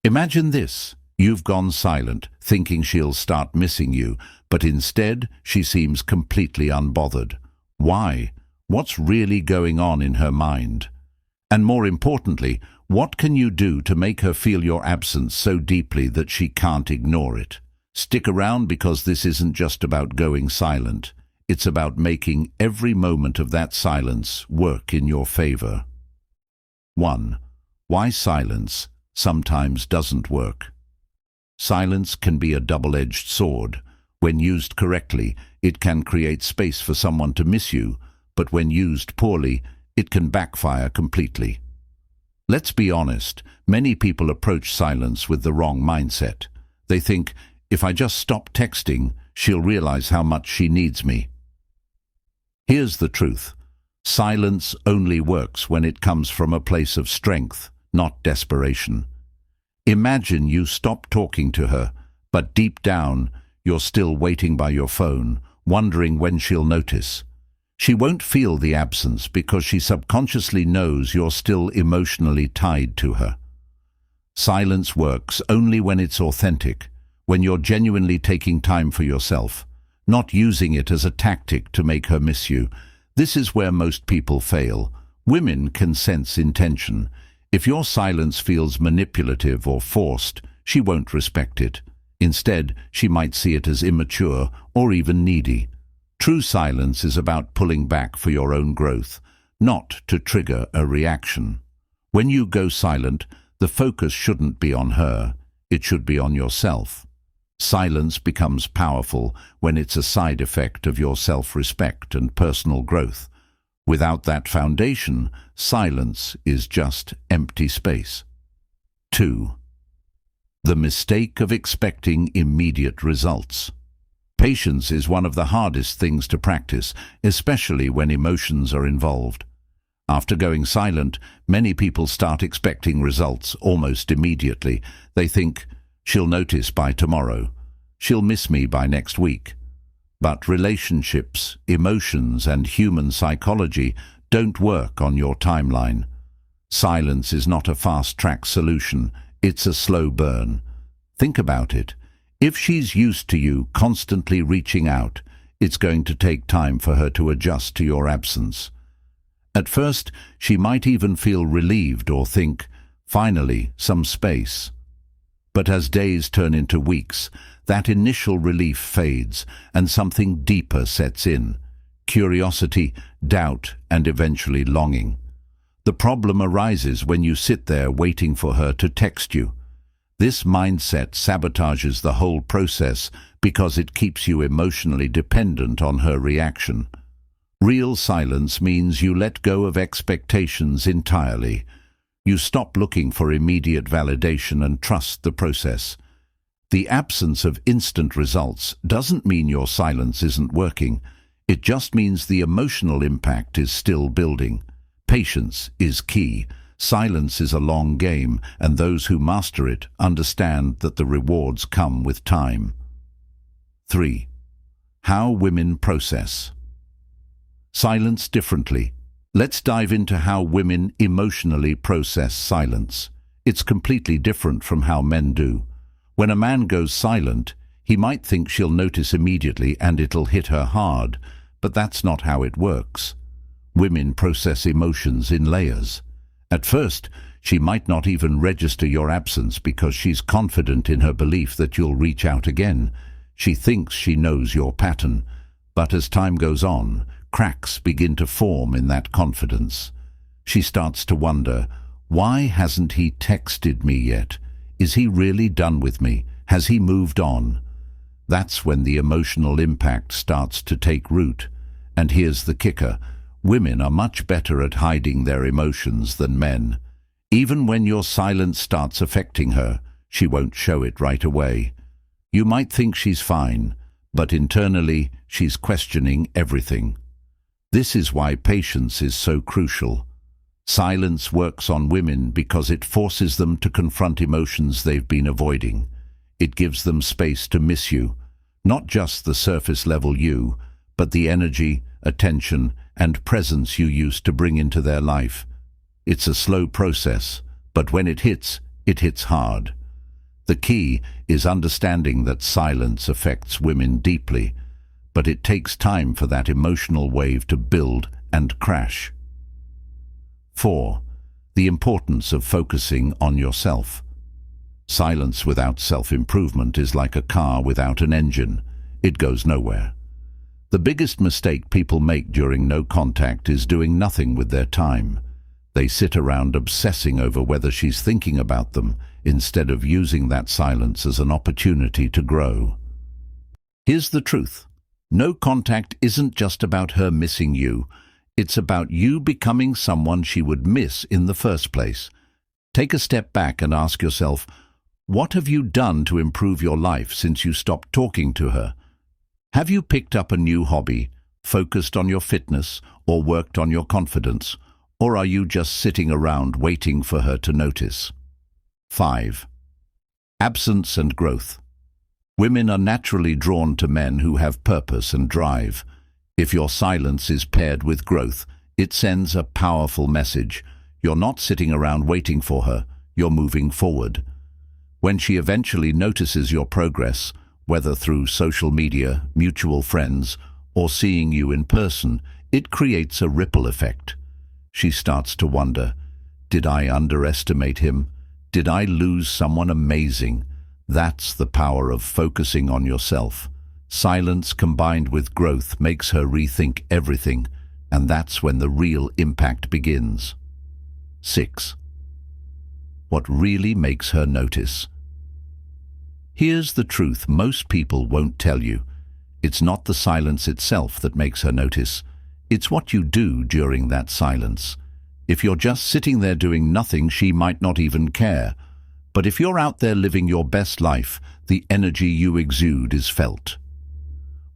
Imagine this. You've gone silent, thinking she'll start missing you, but instead she seems completely unbothered. Why? What's really going on in her mind? And more importantly, what can you do to make her feel your absence so deeply that she can't ignore it? Stick around, because this isn't just about going silent. It's about making every moment of that silence work in your favor. 1. Why silence sometimes doesn't work. Silence can be a double-edged sword. When used correctly, it can create space for someone to miss you, but when used poorly, it can backfire completely. Let's be honest, many people approach silence with the wrong mindset. They think, if I just stop texting, she'll realize how much she needs me. Here's the truth. Silence only works when it comes from a place of strength, not desperation. Imagine you stop talking to her, but deep down, you're still waiting by your phone, wondering when she'll notice. She won't feel the absence because she subconsciously knows you're still emotionally tied to her. Silence works only when it's authentic, when you're genuinely taking time for yourself, not using it as a tactic to make her miss you. This is where most people fail. Women can sense intention. If your silence feels manipulative or forced, she won't respect it. Instead, she might see it as immature or even needy. True silence is about pulling back for your own growth, not to trigger a reaction. When you go silent, the focus shouldn't be on her, it should be on yourself. Silence becomes powerful when it's a side effect of your self-respect and personal growth. Without that foundation, silence is just empty space. 2. The mistake of expecting immediate results. Patience is one of the hardest things to practice, especially when emotions are involved. After going silent, many people start expecting results almost immediately. They think, she'll notice by tomorrow. She'll miss me by next week. But relationships, emotions, and human psychology don't work on your timeline. Silence is not a fast-track solution. It's a slow burn. Think about it. If she's used to you constantly reaching out, it's going to take time for her to adjust to your absence. At first, she might even feel relieved or think, finally, some space. But as days turn into weeks, that initial relief fades and something deeper sets in: curiosity, doubt, and eventually longing. The problem arises when you sit there waiting for her to text you. This mindset sabotages the whole process because it keeps you emotionally dependent on her reaction. Real silence means you let go of expectations entirely. You stop looking for immediate validation and trust the process. The absence of instant results doesn't mean your silence isn't working. It just means the emotional impact is still building. Patience is key. Silence is a long game, and those who master it understand that the rewards come with time. 3. How women process. Silence differently. Let's dive into how women emotionally process silence. It's completely different from how men do. When a man goes silent, he might think she'll notice immediately and it'll hit her hard, but that's not how it works. Women process emotions in layers. At first, she might not even register your absence because she's confident in her belief that you'll reach out again. She thinks she knows your pattern, but as time goes on, cracks begin to form in that confidence. She starts to wonder, why hasn't he texted me yet? Is he really done with me? Has he moved on? That's when the emotional impact starts to take root. And here's the kicker. Women are much better at hiding their emotions than men. Even when your silence starts affecting her, she won't show it right away. You might think she's fine, but internally she's questioning everything. This is why patience is so crucial. Silence works on women because it forces them to confront emotions they've been avoiding. It gives them space to miss you, not just the surface-level you, but the energy, attention, and presence you used to bring into their life. It's a slow process, but when it hits hard. The key is understanding that silence affects women deeply, but it takes time for that emotional wave to build and crash. 4. The importance of focusing on yourself. Silence without self-improvement is like a car without an engine. It goes nowhere. The biggest mistake people make during no contact is doing nothing with their time. They sit around obsessing over whether she's thinking about them, instead of using that silence as an opportunity to grow. Here's the truth. No contact isn't just about her missing you. It's about you becoming someone she would miss in the first place. Take a step back and ask yourself, what have you done to improve your life since you stopped talking to her? Have you picked up a new hobby, focused on your fitness, or worked on your confidence? Or are you just sitting around waiting for her to notice? 5. Absence and growth. Women are naturally drawn to men who have purpose and drive. If your silence is paired with growth, it sends a powerful message. You're not sitting around waiting for her, you're moving forward. When she eventually notices your progress, whether through social media, mutual friends, or seeing you in person, it creates a ripple effect. She starts to wonder, did I underestimate him? Did I lose someone amazing? That's the power of focusing on yourself. Silence combined with growth makes her rethink everything, and that's when the real impact begins. 6. What really makes her notice? Here's the truth most people won't tell you. It's not the silence itself that makes her notice. It's what you do during that silence. If you're just sitting there doing nothing, she might not even care. But if you're out there living your best life, the energy you exude is felt.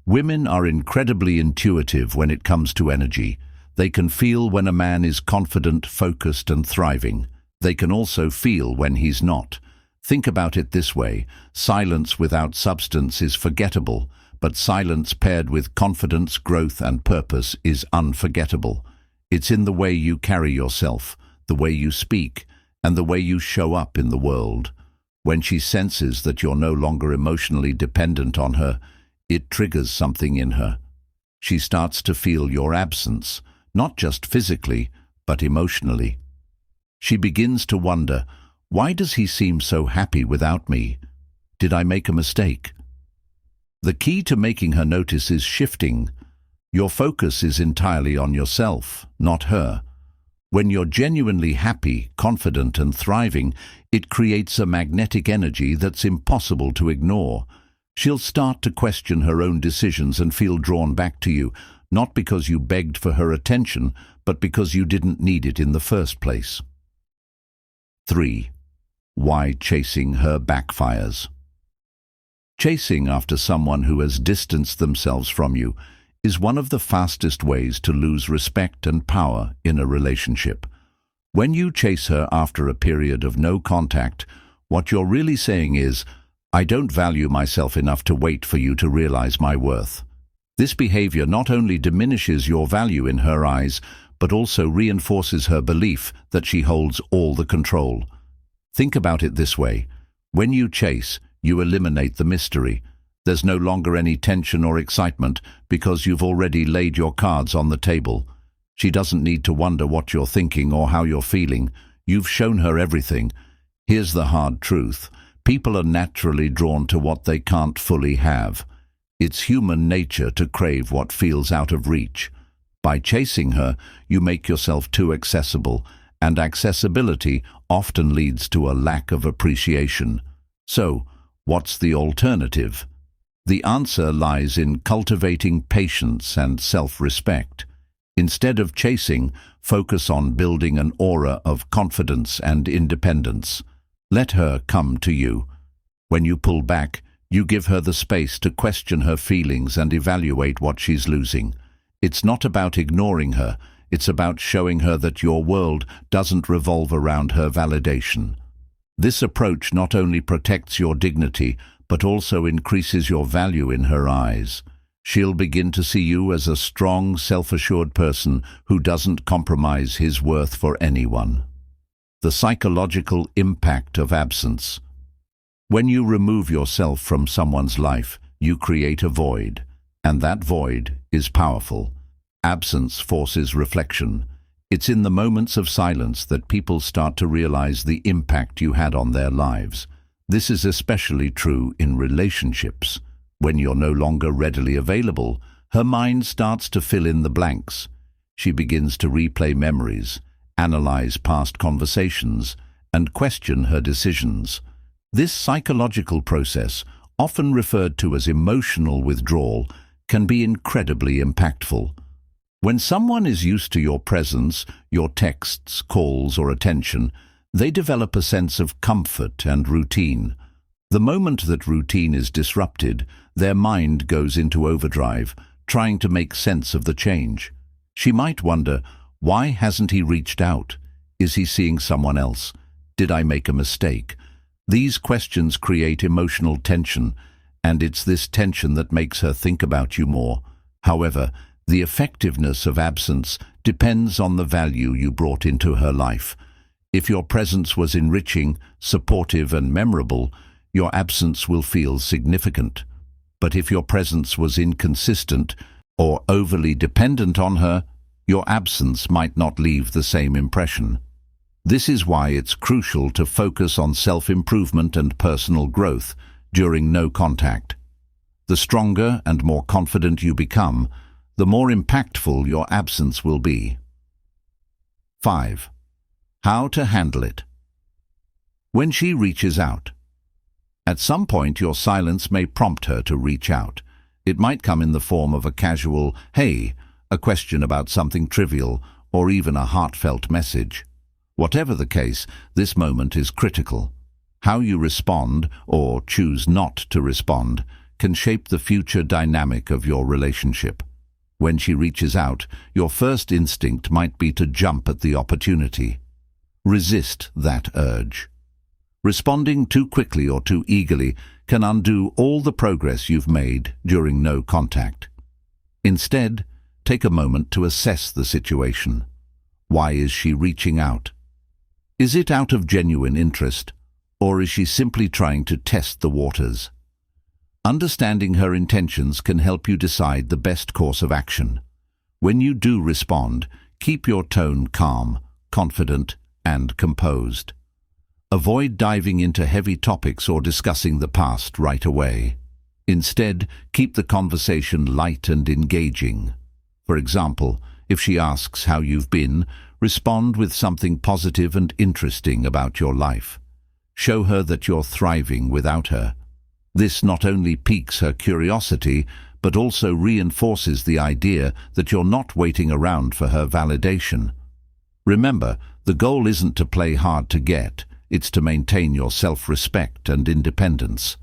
Women are incredibly intuitive when it comes to energy. They can feel when a man is confident, focused, and thriving. They can also feel when he's not. Think about it this way. Silence without substance is forgettable, but silence paired with confidence, growth, and purpose is unforgettable. It's in the way you carry yourself, the way you speak, and the way you show up in the world. When she senses that you're no longer emotionally dependent on her, it triggers something in her. She starts to feel your absence, not just physically, but emotionally. She begins to wonder, why does he seem so happy without me? Did I make a mistake? The key to making her notice is shifting. Your focus is entirely on yourself, not her. When you're genuinely happy, confident, and thriving, it creates a magnetic energy that's impossible to ignore. She'll start to question her own decisions and feel drawn back to you, not because you begged for her attention, but because you didn't need it in the first place. 3. Why chasing her backfires. Chasing after someone who has distanced themselves from you is one of the fastest ways to lose respect and power in a relationship. When you chase her after a period of no contact, what you're really saying is, I don't value myself enough to wait for you to realize my worth. This behavior not only diminishes your value in her eyes, but also reinforces her belief that she holds all the control. Think about it this way. When you chase, you eliminate the mystery. There's no longer any tension or excitement because you've already laid your cards on the table. She doesn't need to wonder what you're thinking or how you're feeling. You've shown her everything. Here's the hard truth. People are naturally drawn to what they can't fully have. It's human nature to crave what feels out of reach. By chasing her, you make yourself too accessible, and accessibility often leads to a lack of appreciation. So, what's the alternative? The answer lies in cultivating patience and self-respect. Instead of chasing, focus on building an aura of confidence and independence. Let her come to you. When you pull back, you give her the space to question her feelings and evaluate what she's losing. It's not about ignoring her, it's about showing her that your world doesn't revolve around her validation. This approach not only protects your dignity, but also increases your value in her eyes. She'll begin to see you as a strong, self-assured person who doesn't compromise his worth for anyone. The psychological impact of absence. When you remove yourself from someone's life, you create a void, and that void is powerful. Absence forces reflection. It's in the moments of silence that people start to realize the impact you had on their lives. This is especially true in relationships. When you're no longer readily available, her mind starts to fill in the blanks. She begins to replay memories, analyze past conversations, and question her decisions. This psychological process, often referred to as emotional withdrawal, can be incredibly impactful. When someone is used to your presence, your texts, calls, or attention, they develop a sense of comfort and routine. The moment that routine is disrupted, their mind goes into overdrive, trying to make sense of the change. She might wonder, why hasn't he reached out? Is he seeing someone else? Did I make a mistake? These questions create emotional tension, and it's this tension that makes her think about you more. However, the effectiveness of absence depends on the value you brought into her life. If your presence was enriching, supportive, and memorable, your absence will feel significant. But if your presence was inconsistent or overly dependent on her, your absence might not leave the same impression. This is why it's crucial to focus on self-improvement and personal growth during no contact. The stronger and more confident you become, the more impactful your absence will be. 5. How to handle it. When she reaches out. At some point, your silence may prompt her to reach out. It might come in the form of a casual, "Hey," a question about something trivial, or even a heartfelt message. Whatever the case, this moment is critical. How you respond, or choose not to respond, can shape the future dynamic of your relationship. When she reaches out, your first instinct might be to jump at the opportunity. Resist that urge. Responding too quickly or too eagerly can undo all the progress you've made during no contact. Instead, take a moment to assess the situation. Why is she reaching out? Is it out of genuine interest, or is she simply trying to test the waters? Understanding her intentions can help you decide the best course of action. When you do respond, keep your tone calm, confident, and composed. Avoid diving into heavy topics or discussing the past right away. Instead, keep the conversation light and engaging. For example, if she asks how you've been, respond with something positive and interesting about your life. Show her that you're thriving without her. This not only piques her curiosity, but also reinforces the idea that you're not waiting around for her validation. Remember, the goal isn't to play hard to get, it's to maintain your self-respect and independence.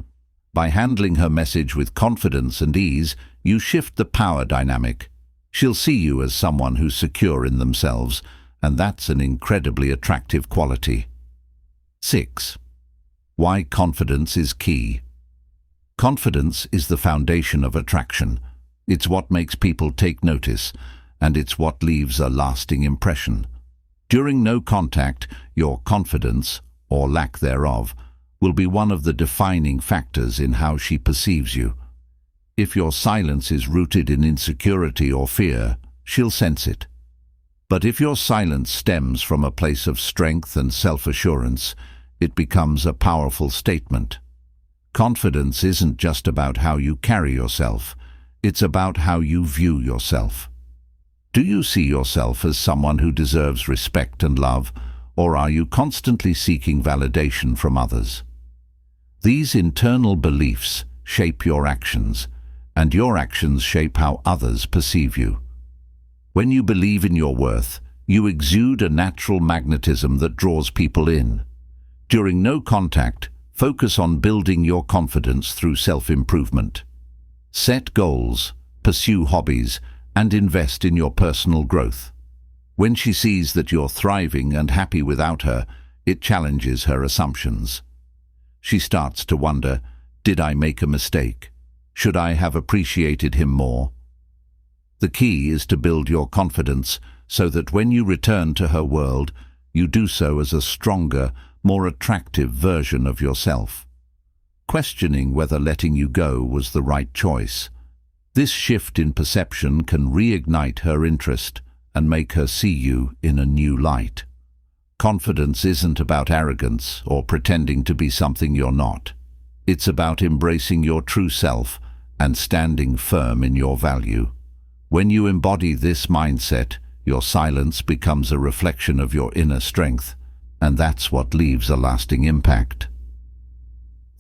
By handling her message with confidence and ease, you shift the power dynamic. She'll see you as someone who's secure in themselves, and that's an incredibly attractive quality. 6. Why confidence is key. Confidence is the foundation of attraction. It's what makes people take notice, and it's what leaves a lasting impression. During no contact, your confidence, or lack thereof, will be one of the defining factors in how she perceives you. If your silence is rooted in insecurity or fear, she'll sense it. But if your silence stems from a place of strength and self-assurance, it becomes a powerful statement. Confidence isn't just about how you carry yourself, it's about how you view yourself. Do you see yourself as someone who deserves respect and love, or are you constantly seeking validation from others? These internal beliefs shape your actions, and your actions shape how others perceive you. When you believe in your worth, you exude a natural magnetism that draws people in. During no contact, focus on building your confidence through self-improvement. Set goals, pursue hobbies, and invest in your personal growth. When she sees that you're thriving and happy without her, it challenges her assumptions. She starts to wonder, did I make a mistake? Should I have appreciated him more? The key is to build your confidence so that when you return to her world, you do so as a stronger, more attractive version of yourself. questioning whether letting you go was the right choice. This shift in perception can reignite her interest and make her see you in a new light. Confidence isn't about arrogance or pretending to be something you're not. It's about embracing your true self and standing firm in your value. When you embody this mindset, your silence becomes a reflection of your inner strength, and that's what leaves a lasting impact.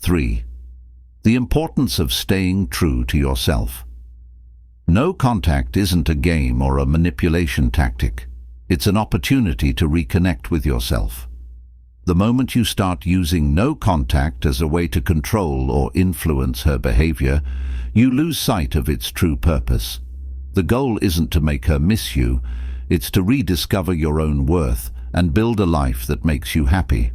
3. The importance of staying true to yourself. No contact isn't a game or a manipulation tactic. It's an opportunity to reconnect with yourself. The moment you start using no contact as a way to control or influence her behavior, you lose sight of its true purpose. The goal isn't to make her miss you, it's to rediscover your own worth and build a life that makes you happy.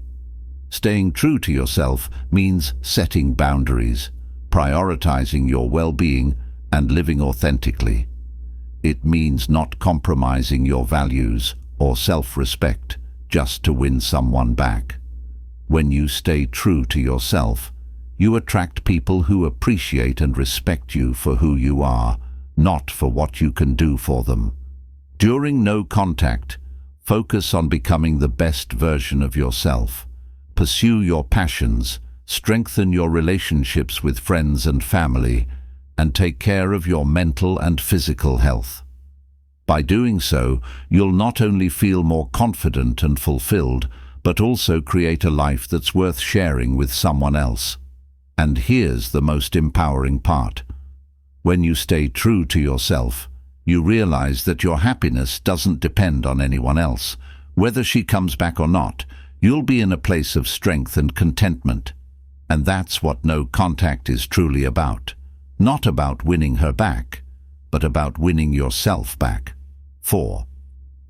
Staying true to yourself means setting boundaries, prioritizing your well-being, and living authentically. It means not compromising your values or self-respect just to win someone back. When you stay true to yourself, you attract people who appreciate and respect you for who you are, not for what you can do for them. During no contact, focus on becoming the best version of yourself. Pursue your passions, strengthen your relationships with friends and family, and take care of your mental and physical health. By doing so, you'll not only feel more confident and fulfilled, but also create a life that's worth sharing with someone else. And here's the most empowering part. When you stay true to yourself, you realize that your happiness doesn't depend on anyone else. Whether she comes back or not, you'll be in a place of strength and contentment. And that's what no contact is truly about. Not about winning her back, but about winning yourself back. 4.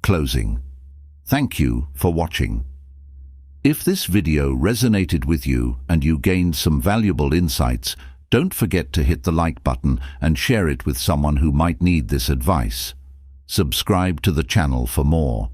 Closing. Thank you for watching. If this video resonated with you and you gained some valuable insights, don't forget to hit the like button and share it with someone who might need this advice. Subscribe to the channel for more.